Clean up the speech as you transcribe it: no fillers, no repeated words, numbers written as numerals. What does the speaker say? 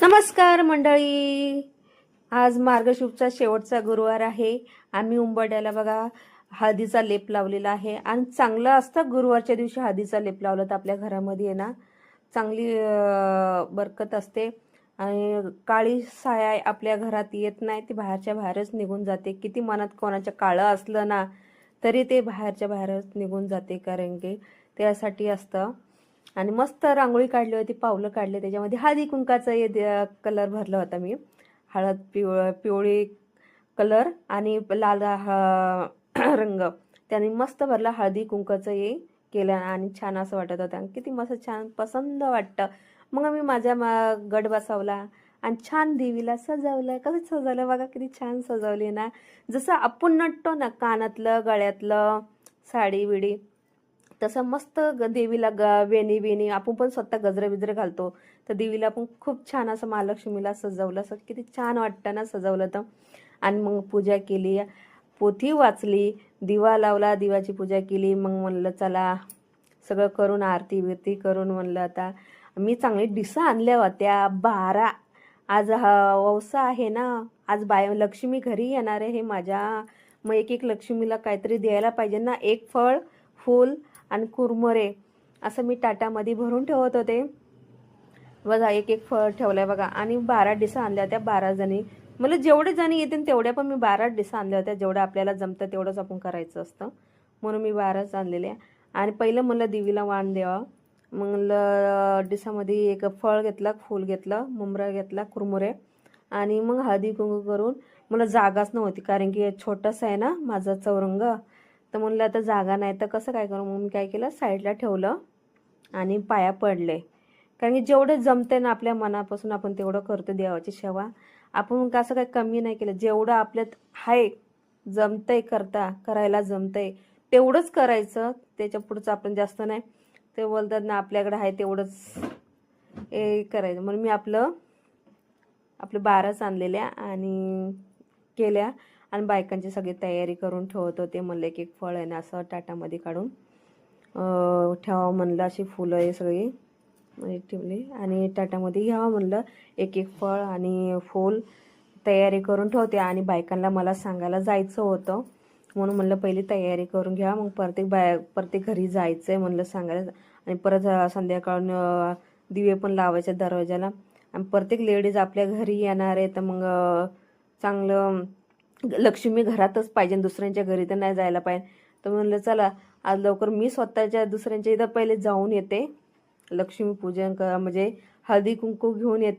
नमस्कार मंडळी. आज मार्गशीर्षचा शेवटचा गुरुवार आहे. आम्ही उंबरड्याला बघा हळदीचा लेप लावलेला आहे आणि चांगलं असतं गुरुवारच्या दिवशी हळदीचा लेप लावला तर आपल्या घरामध्ये आहे ना चांगली बरकत असते आणि काळी साया आपल्या घरात येत नाही, ती बाहेरच्या बाहेरच निघून जाते. किती मनात कोणाचं काळं असलं ना तरी ते बाहेरच्या बाहेरच निघून जाते, कारण की त्यासाठी असतं. आणि मस्त रांगोळी काढली होती, पावलं काढले, त्याच्यामध्ये हळदी कुंकाचा कलर भरला होता मी. हळद पिवळी कलर आणि लाल रंग त्याने मस्त भरला. हळदी कुंकाचं हे केलं आणि छान असं वाटत होतं. किती मस्त छान पसंत वाटतं. मग मी माझ्या गड बसवला आणि छान देवीला सजवलं. कसं सजवलं बघा, किती छान सजवली ना, जसं आपण नटतो ना कानातलं गळ्यातलं साडी बिडी तसं मस्त देवीला वेणी बेणी आपण पण स्वतः गजरे बिजरे घालतो, तर देवीला पण खूप छान असं महालक्ष्मीला सजवलं. असं किती छान वाटतं ना सजवलं तर. आणि मग पूजा केली, पोथी वाचली, दिवा लावला, दिवाची पूजा केली. मग म्हणलं चला सगळं करून आरती बिरती करून म्हणलं आता मी चांगली डिशा आणल्या होत्या 12. आज वौसा आहे ना, आज लक्ष्मी घरी येणार आहे माझ्या. मग एक एक लक्ष्मीला काहीतरी द्यायला पाहिजे ना, एक फळ फूल आणि कुरमुरे असं मी ताटामध्ये भरून ठेवत होते. बघा एक एक फळ ठेवलंय बघा. आणि 12 डिशा आणल्या होत्या. 12 जणी, मला जेवढे जणी येतील तेवढ्या, पण मी 12 डिशा आणल्या होत्या. जेवढं आपल्याला जमतं तेवढंच आपण करायचं असतं, म्हणून मी 12च आणलेल्या. आणि पहिलं म्हणलं देवीला वाण द्यावा. मग डिशामध्ये एक फळ घेतलं, फूल घेतलं, मुंबरा घेतला, कुरमुरे आणि मग हळदी कुंकू करून. मला जागाच नव्हती, कारण की छोटंसं आहे ना माझं चौरंग, तर म्हणलं आता जागा नाही तर कसं काय करू. मग मी काय केलं, साईडला ठेवलं आणि पाया पडले. कारण की जेवढं जमते ना आपल्या मनापासून आपण तेवढं करतो देवाची सेवा. आपण कसं काय कमी नाही केलं, जेवढं आपल्यात आहे जमतंय करायला जमतंय तेवढंच करायचं. त्याच्या पुढचं आपण जास्त नाही, ते बोलतात ना आपल्याकडे आहे तेवढंच हे करायचं. म्हणून मी आपलं 12च आणलेल्या आणि केल्या. आणि बायकांची सगळी तयारी करून ठेवत होते. म्हणलं एक एक फळ आहे ना असं ताटामध्ये काढून ठेवा म्हणलं, अशी फुलं हे सगळी ठेवली आणि ताटामध्ये घ्यावं म्हणलं. एक एक फळ आणि फूल तयारी करून ठेवते. आणि बायकांना मला सांगायला जायचं होतं, म्हणून म्हणलं पहिली तयारी करून घ्या, मग प्रत्येक घरी जायचं आहे म्हणलं सांगायला. आणि परत संध्याकाळून दिवे पण लावायचे दरवाजाला. आणि प्रत्येक लेडीज आपल्या घरी येणार आहे, तर मग चांगलं लक्ष्मी घरातच पाहिजे, दुसऱ्यांच्या घरी तर नाही जायला पाहिजे. तर म्हणलं चला आज लवकर मी स्वतःच्या दुसऱ्यांच्या इथं पहिले जाऊन येते, लक्ष्मी पूजन म्हणजे हळदी कुंकू घेऊन येते.